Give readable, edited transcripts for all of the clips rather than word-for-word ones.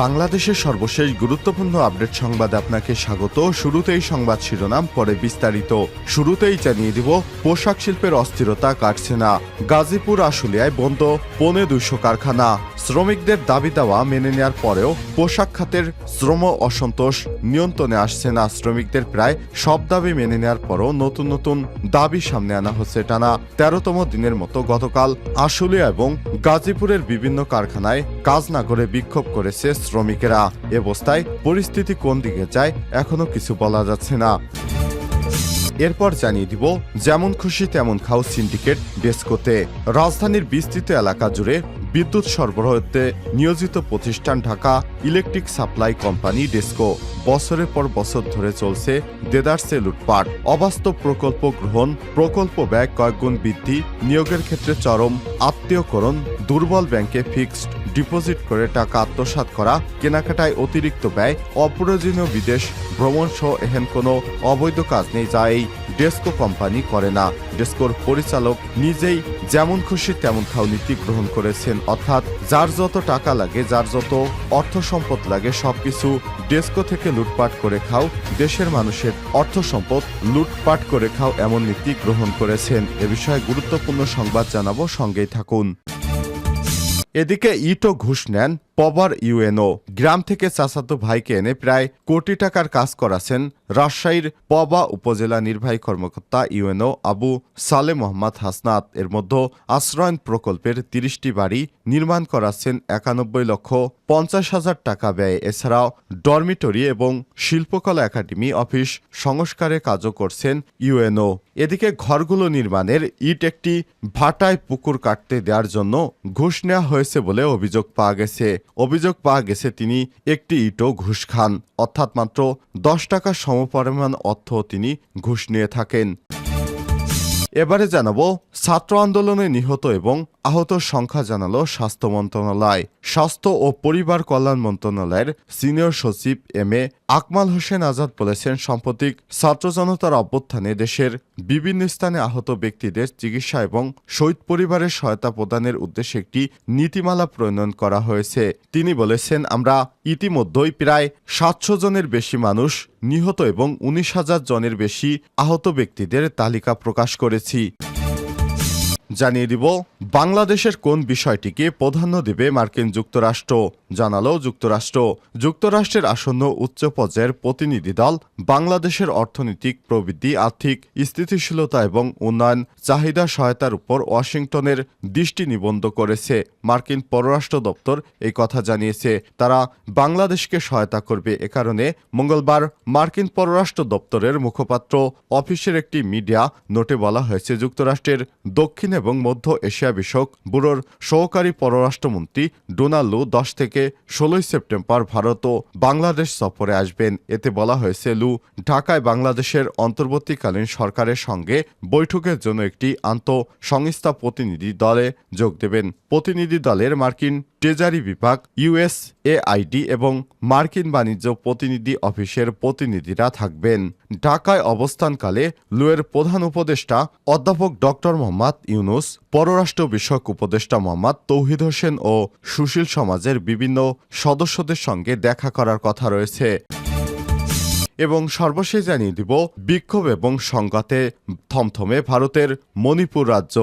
বাংলাদেশের সর্বশেষ গুরুত্বপূর্ণ আপডেট সংবাদে আপনাকে স্বাগত। শুরুতেই সংবাদ শিরোনাম, পরে বিস্তারিত। শুরুতেই জানিয়ে দিব, পোশাক শিল্পের অস্থিরতা কাটছে না। গাজীপুর আশুলিয়ায় বন্ধ 250 কারখানা। শ্রমিকদের দাবি দেওয়া মেনে নেওয়ার পরেও পোশাক খাতের শ্রম অসন্তোষ নিয়ন্ত্রণে আসছে না। শ্রমিকদের প্রায় সব দাবি মেনে নেওয়ার পরও নতুন নতুন দাবি সামনে আনা হচ্ছে। টানা 13তম দিনের মতো গতকাল আশুলিয়া এবং গাজীপুরের বিভিন্ন কারখানায় কাজ না করে বিক্ষোভ করেছে শ্রমিকেরা। এ অবস্থায় পরিস্থিতি কোন দিকে যায় এখনো কিছু বলা যাচ্ছে না। এরপর জানিয়ে দিব, যেমন খুশি তেমন খাও সিন্ডিকেট ডেসকোতে। রাজধানীর বিস্তৃত এলাকা জুড়ে বিদ্যুৎ সরবরাহতে নিয়োজিত প্রতিষ্ঠান Dhaka electric supply company DESCO. বছরের পর বছর ধরে চলছে দেদারসে লুটপাট। অবাস্তব প্রকল্প গ্রহণ, প্রকল্প ব্যয় কয়েকগুণ বৃদ্ধি, নিয়োগের ক্ষেত্রে চরম আত্মীয়করণ, দুর্বল ব্যাংকে ফিক্সড ডিপোজিট করে টাকা আত্মসাৎ করা, কেনাকাটায় অতিরিক্ত ব্যয়, অপ্রয়োজনীয় বিদেশ ভ্রমণ সহ এহেন কোনো অবৈধ কাজ নেই যা এই ডেসকো কোম্পানি করে না। ডেসকোর পরিচালক নিজেই যেমন খুশি তেমন খাও নীতি গ্রহণ করেছেন, অর্থাৎ যার যত টাকা লাগে, যার যত অর্থ সম্পদ লাগে সবকিছু ডেসকো থেকে লুটপাট করে খাও, দেশের মানুষের অর্থ সম্পদ লুটপাট করে খাও, এমন নীতি গ্রহণ করেছেন। এ বিষয়ে গুরুত্বপূর্ণ সংবাদ জানাবো, সঙ্গেই থাকুন। এদিকে ইটও ঘুষ নেন পবার ইউএনও। গ্রাম থেকে চাচাতো ভাইকে এনে প্রায় কোটি টাকার কাজ করাছেন রাজশাহীর পবা উপজেলা নির্বাহী কর্মকর্তা ইউএনও আবু সালে মোহাম্মদ হাসনাত। এর মধ্যে আশ্রয়ন প্রকল্পের 30টি বাড়ি নির্মাণ করাচ্ছেন 91,50,000 টাকা ব্যয়ে। এছাড়াও ডরমিটরি এবং শিল্পকলা একাডেমি অফিস সংস্কারের কাজও করছেন ইউএনও। এদিকে ঘরগুলো নির্মাণের ইট একটি ভাটায় পুকুর কাটতে দেওয়ার জন্য ঘুষ নেওয়া হয়েছে বলে অভিযোগ পাওয়া গেছে তিনি একটি ইটও ঘুষ খান, অর্থাৎ মাত্র 10 টাকার সমপরিমাণ অর্থ তিনি ঘুষ নিয়ে থাকেন। এবারে জানাবো, ছাত্র আন্দোলনে নিহত এবং আহতর সংখ্যা জানালো স্বাস্থ্য মন্ত্রণালয়। স্বাস্থ্য ও পরিবার কল্যাণ মন্ত্রণালয়ের সিনিয়র সচিব এম.এ. আকমাল হোসেন আজাদ বলেছেন, সাম্প্রতিক ছাত্র জনতার অভ্যুত্থানে দেশের বিভিন্ন স্থানে আহত ব্যক্তিদের চিকিৎসা এবং শহীদ পরিবারের সহায়তা প্রদানের উদ্দেশ্যে একটি নীতিমালা প্রণয়ন করা হয়েছে। তিনি বলেছেন, আমরা ইতিমধ্যেই প্রায় 700 জনের বেশি মানুষ নিহত এবং 19,000 জনের বেশি আহত ব্যক্তিদের তালিকা প্রকাশ করেছি। জানিয়ে দিব, বাংলাদেশের কোন বিষয়টিকে প্রাধান্য দেবে মার্কিন যুক্তরাষ্ট্র, জানালো যুক্তরাষ্ট্র। যুক্তরাষ্ট্রের আসন্ন উচ্চ পর্যায়ের প্রতিনিধি দল বাংলাদেশের অর্থনৈতিক প্রবৃদ্ধি, আর্থিক স্থিতিশীলতা এবং উন্নয়ন চাহিদা সহায়তার উপর ওয়াশিংটনের দৃষ্টি নিবদ্ধ করেছে। মার্কিন পররাষ্ট্র দপ্তর এই কথা জানিয়েছে, তারা বাংলাদেশকে সহায়তা করবে। এ কারণে মঙ্গলবার মার্কিন পররাষ্ট্র দপ্তরের মুখপাত্র অফিসের একটি মিডিয়া নোটে বলা হয়েছে, যুক্তরাষ্ট্রের দক্ষিণ এবং মধ্য এশিয়া বিষয়ক ব্যুরোর সহকারী পররাষ্ট্রমন্ত্রী ডোনাল্ড লু 10 থেকে 16 সেপ্টেম্বর ভারত ও বাংলাদেশ সফরে আসবেন। এতে বলা হয়েছে, লু ঢাকায় বাংলাদেশের অন্তর্বর্তীকালীন সরকারের সঙ্গে বৈঠকের জন্য একটি আন্তঃসংস্থা প্রতিনিধি দলে যোগ দেবেন। প্রতিনিধি দলের মার্কিন ট্রেজারি বিভাগ, ইউএসএআইডি এবং মার্কিন বাণিজ্য প্রতিনিধি অফিসের প্রতিনিধিরা থাকবেন। ঢাকায় অবস্থানকালে লুয়ের প্রধান উপদেষ্টা অধ্যাপক ডক্টর মোহাম্মদ ইউনুস, পররাষ্ট্র বিষয়ক উপদেষ্টা মোহাম্মদ তৌহিদ হোসেন ও সুশীল সমাজের বিভিন্ন সদস্যদের সঙ্গে দেখা করার কথা রয়েছে। এবং সর্বশেষ জানিয়ে দিব, বিক্ষোভ এবং সংঘাতে থমথমে ভারতের মণিপুর রাজ্য।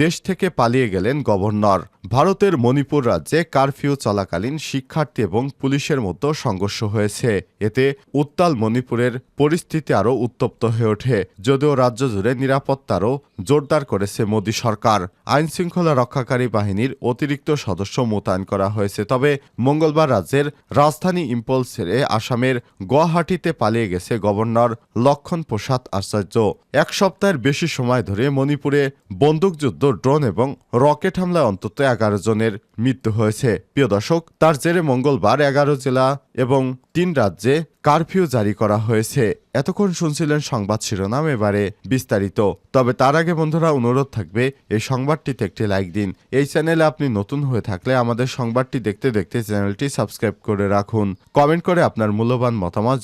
দেশ থেকে পালিয়ে গেলেন গভর্নর। ভারতের মণিপুর রাজ্যে কারফিউ চলাকালীন শিক্ষার্থী এবং পুলিশের মধ্যে সংঘর্ষ হয়েছে। এতে উত্তাল মণিপুরের পরিস্থিতি আরও উত্তপ্ত হয়ে ওঠে। যদিও রাজ্য জুড়ে নিরাপত্তারও জোরদার করেছে মোদী সরকার। আইনশৃঙ্খলা রক্ষাকারী বাহিনীর অতিরিক্ত সদস্য মোতায়েন করা হয়েছে। তবে মঙ্গলবার রাজ্যের রাজধানী ইম্ফল ছেড়ে আসামের গুয়াহাটিতে পালিয়ে গেছে গভর্নর লক্ষণ প্রসাদ আচার্য। এক সপ্তাহের বেশি সময় ধরে মণিপুরে বন্দুকযুদ্ধ, ড্রোন এবং রকেট হামলায় অন্তত 11 জনের মৃত্যু হয়েছে। প্রিয় দর্শক, তার জেরে মঙ্গলবার 11 জেলা এবং 3 রাজ্যে কারফিউ জারি করা হয়েছে। এতক্ষণ শুনছিলেন সংবাদ শিরোনাম, এবারে বিস্তারিত। তবে তার আগে বন্ধুরা, অনুরোধ থাকবে এই সংবাদটিতে একটি লাইক দিন। এই চ্যানেলে আপনি নতুন হয়ে থাকলে আমাদের সংবাদটি দেখতে দেখতে চ্যানেলটি সাবস্ক্রাইব করে রাখুন। কমেন্ট করে আপনার মূল্যবান মতামত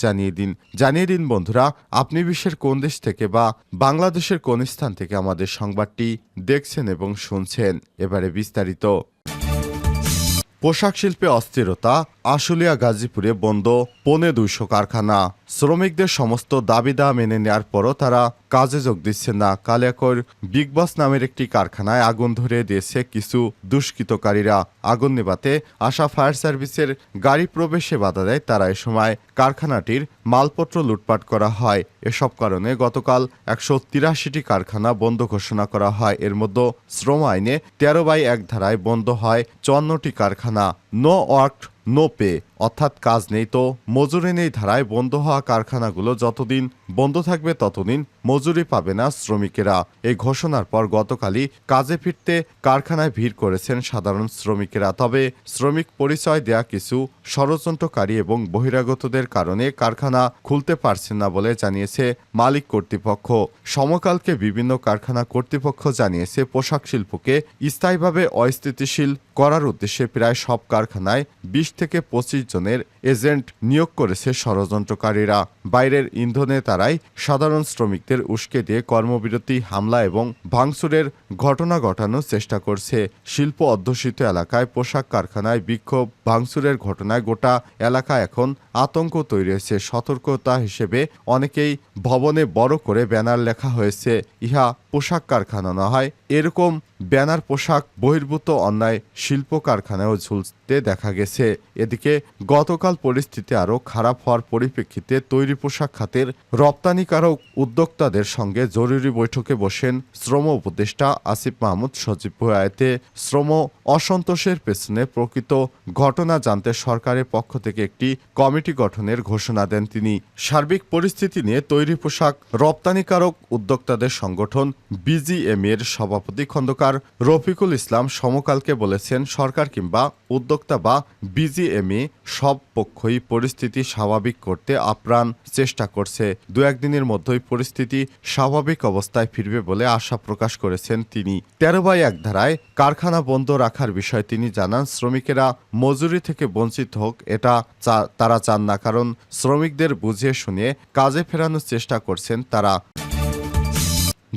জানিয়ে দিন বন্ধুরা, আপনি বিশ্বের কোন দেশ থেকে বা বাংলাদেশের কোন স্থান থেকে আমাদের সংবাদটি দেখছেন এবং শুনছেন। এবারে বিস্তারিত। পোশাক শিল্পে অস্থিরতা, আশুলিয়া গাজীপুরে বন্ধ 250 কারখানা। শ্রমিকদের সমস্ত দাবিদাওয়া মেনে নেওয়ার পরও তারা কাজে যোগ দিচ্ছে না। কালিয়াকৈর বিগ বস নামের একটি কারখানায় আগুন ধরিয়ে দিয়েছে কিছু দুষ্কৃতকারীরা। আগুন নেভাতে আসা ফায়ার সার্ভিসের গাড়ি প্রবেশে বাধা দেয় তারা। এ সময় কারখানাটির মালপত্র লুটপাট করা হয়। এসব কারণে গতকাল 183টি কারখানা বন্ধ ঘোষণা করা হয়। এর মধ্যে শ্রম আইনে 13/1 ধারায় বন্ধ হয় 54টি কারখানা। নো ওয়ার্ক নো পে, অর্থাৎ কাজ নেই তো মজুরি নেই ধারায় বন্ধ হওয়া কারখানাগুলো যতদিন বন্ধ থাকবে ততদিন মজুরি পাবে না শ্রমিকেরা। এই ঘোষণার পর গতকালই কাজে ফিরতে কারখানায় ভিড় করেছেন সাধারণ শ্রমিকেরা। তবে শ্রমিক পরিচয় দেয়া কিছু ষড়যন্ত্রকারী এবং বহিরাগতদের কারণে কারখানা খুলতে পারছেন না বলে জানিয়েছে মালিক কর্তৃপক্ষ। সমকালকে বিভিন্ন কারখানা কর্তৃপক্ষ জানিয়েছে পোশাক শিল্পকে স্থায়ীভাবে অস্থিতিশীল করার উদ্দেশ্যে প্রায় সব কারখানায় 20 থেকে 25 জনের এজেন্ট নিয়োগ করেছে ষড়যন্ত্রকারীরা। বাইরের ইন্ধনে তারাই সাধারণ শ্রমিকদের উস্কে দিয়ে কর্মবিরতি, হামলা এবং ভাঙচুরের ঘটনা ঘটানোর চেষ্টা করছে। শিল্প অধ্যুষিত এলাকায় পোশাক কারখানায় বিক্ষোভ, ভাঙচুরের ঘটনায় গোটা এলাকা এখন আতঙ্ক তৈরি হয়েছে। সতর্কতা হিসেবে অনেকেই ভবনে বড় করে ব্যানার লেখা হয়েছে, ইহা পোশাক কারখানা না হয়। এরকম ব্যানার পোশাক বহির্ভূত অন্যায় শিল্প কারখানায়ও ঝুলতে দেখা গেছে। এদিকে গতকাল পরিস্থিতি আরও খারাপ হওয়ার পরিপ্রেক্ষিতে তৈরি পোশাক খাতের রপ্তানিকারক উদ্যোক্তাদের সঙ্গে জরুরি বৈঠকে বসেন শ্রম উপদেষ্টা আসিফ মাহমুদ সজীব ভুঁইয়া। শ্রম অসন্তোষের পেছনে প্রকৃত ঘটনা জানতে সরকারের পক্ষ থেকে একটি কমিটি গঠনের ঘোষণা দেন তিনি। সার্বিক পরিস্থিতি নিয়ে তৈরি পোশাক রপ্তানিকারক উদ্যোক্তাদের সংগঠন বিজিএমই এর সভাপতি খন্দকার রফিকুল ইসলাম সমকালকে বলেছেন, সরকার কিংবা উদ্যোক্তা বা বিজিএমই সব পক্ষই পরিস্থিতি স্বাভাবিক করতে আপ্রাণ চেষ্টা করছে। 2-1 দিনের মধ্যেই পরিস্থিতি স্বাভাবিক অবস্থায় ফিরবে বলে আশা প্রকাশ করেছেন তিনি। 13/1 ধারায় কারখানা বন্ধ রাখার বিষয়ে তিনি জানান, শ্রমিকেরা মজুরি থেকে বঞ্চিত হোক এটা তারা চান না, কারণ শ্রমিকদের বুঝিয়ে শুনিয়ে কাজে ফেরানোর চেষ্টা করছেন তারা।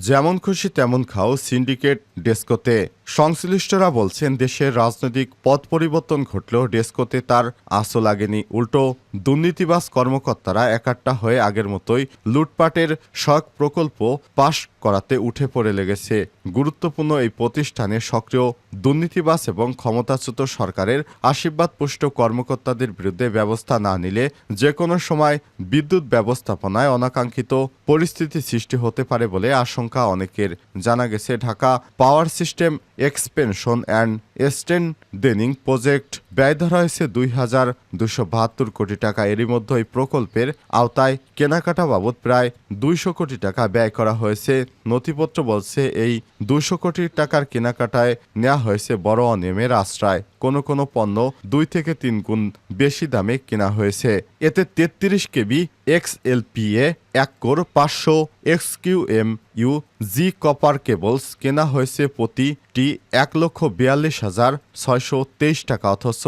যেমন খুশি তেমন খাও সিন্ডিকেট ডেস্কোতে। সংশ্লিষ্টরা বলছেন, দেশের রাজনৈতিক পথ পরিবর্তন ঘটলেও ডেস্কোতে তার আঁচও লাগেনি। উল্টো দুর্নীতিবাজ কর্মকর্তারা একাট্টা হয়ে আগের মতোই লুটপাটের শখ প্রকল্প পাশ করাতে উঠে পড়ে লেগেছে। গুরুত্বপূর্ণ এই প্রতিষ্ঠানে সক্রিয় দুর্নীতিবাজ এবং ক্ষমতাচ্যুত সরকারের আশীর্বাদপুষ্ট কর্মকর্তাদের বিরুদ্ধে ব্যবস্থা না নিলে যে কোনো সময় বিদ্যুৎ ব্যবস্থাপনায় অনাকাঙ্ক্ষিত পরিস্থিতি সৃষ্টি হতে পারে বলে আশঙ্কা অনেকের। জানা গেছে, Dhaka power system expansion and এক্সটেনডেনিং প্রজেক্ট ব্যয় ধরা হয়েছে 2,272 কোটি টাকা। এরই মধ্যে এই প্রকল্পের আওতায় কেনাকাটা বাবদ প্রায় 200 কোটি টাকা ব্যয় করা হয়েছে। নথিপত্র বলছে, এই 200 কোটি টাকার কেনাকাটায় নেওয়া হয়েছে বড় অনিয়মের আশ্রয়। কোনো পণ্য 2 থেকে 3 গুণ বেশি দামে কেনা হয়েছে। এতে 33 কেবি XLPA 1 কোর 500 XQMU জি কপার কেবলস কেনা হয়েছে প্রতিটি 1,42,623 টাকা, অথচ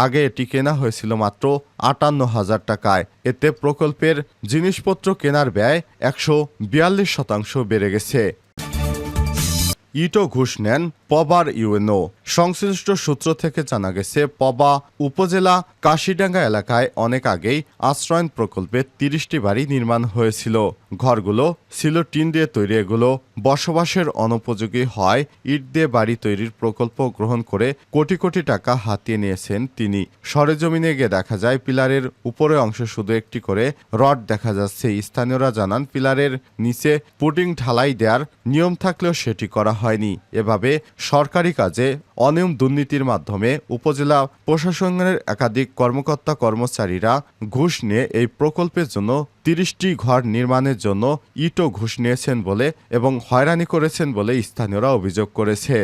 আগে এটি কেনা হয়েছিল মাত্র 58,000 টাকায়। এতে প্রকল্পের জিনিসপত্র কেনার ব্যয় 142% বেড়ে গেছে। ইটো ঘুষ নেন পবার ইউএনও। সংশ্লিষ্ট সূত্র থেকে জানা গেছে, পবা উপজেলা কাশিডাঙ্গা এলাকায় অনেক আগেই আশ্রয়ন প্রকল্পে 30টি বাড়ি নির্মাণ হয়েছিল। ঘরগুলো ছিল টিন দিয়ে তৈরি। এগুলো বসবাসের অনুপযোগী হয় ইট দিয়ে বাড়ি তৈরির প্রকল্প গ্রহণ করে কোটি কোটি টাকা হাতিয়ে নিয়েছেন তিনি। সরেজমিনে গিয়ে দেখা যায়, পিলারের উপরে অংশে শুধু একটি করে রড দেখা যাচ্ছে। স্থানীয়রা জানান, পিলারের নিচে পুটিং ঢালাই দেওয়ার নিয়ম থাকলেও সেটি করা হয়নি। এভাবে সরকারি কাজে অনিয়ম দুর্নীতির মাধ্যমে উপজেলা প্রশাসনের একাধিক কর্মকর্তা কর্মচারীরা ঘুষ নিয়ে এই প্রকল্পের জন্য 30টি ঘর নির্মাণের জন্য ইটও ঘুষ নিয়েছেন বলে এবং হয়রানি করেছেন বলে স্থানীয়রা অভিযোগ করেছে।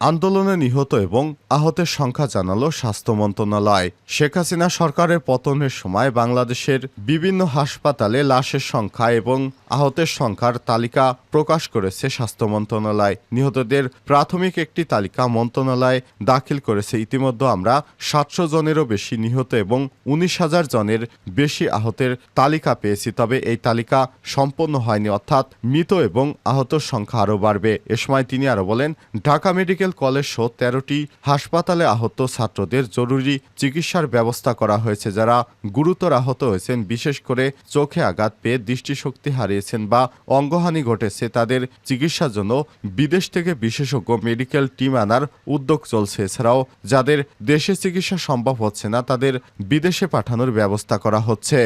আন্দোলনে নিহত এবং আহতের সংখ্যা জানালো স্বাস্থ্য মন্ত্রণালয়। শেখ হাসিনা সরকারের পতনের সময় বাংলাদেশের বিভিন্ন হাসপাতালে লাশের সংখ্যা এবং আহতের সংখ্যার তালিকা প্রকাশ করেছে স্বাস্থ্য মন্ত্রণালয়। নিহতদের প্রাথমিক একটি তালিকা মন্ত্রণালয় দাখিল করেছে। ইতিমধ্যে আমরা 700 জনেরও বেশি নিহত এবং 19,000 জনের বেশি আহতের তালিকা পেয়েছি। তবে এই তালিকা সম্পন্ন হয়নি, অর্থাৎ মৃত এবং আহতর সংখ্যা আরও বাড়বে। এ সময় তিনি আরও বলেন, ঢাকা মেডিকেল মেডিকেল কলেজ সহ 13টি হাসপাতালে আহত ছাত্রদের জরুরি চিকিৎসার ব্যবস্থা করা হয়েছে। যারা গুরুতর আহত হয়েছেন, বিশেষ করে চোখে আঘাত পেয়ে দৃষ্টিশক্তি হারিয়েছেন বা অঙ্গহানি ঘটেছে, তাদের চিকিৎসার জন্য বিদেশ থেকে বিশেষজ্ঞ মেডিকেল টিম আনার উদ্যোগ চলছে। এছাড়াও যাদের দেশে চিকিৎসা সম্ভব হচ্ছে না, তাদের বিদেশে পাঠানোর ব্যবস্থা করা হচ্ছে।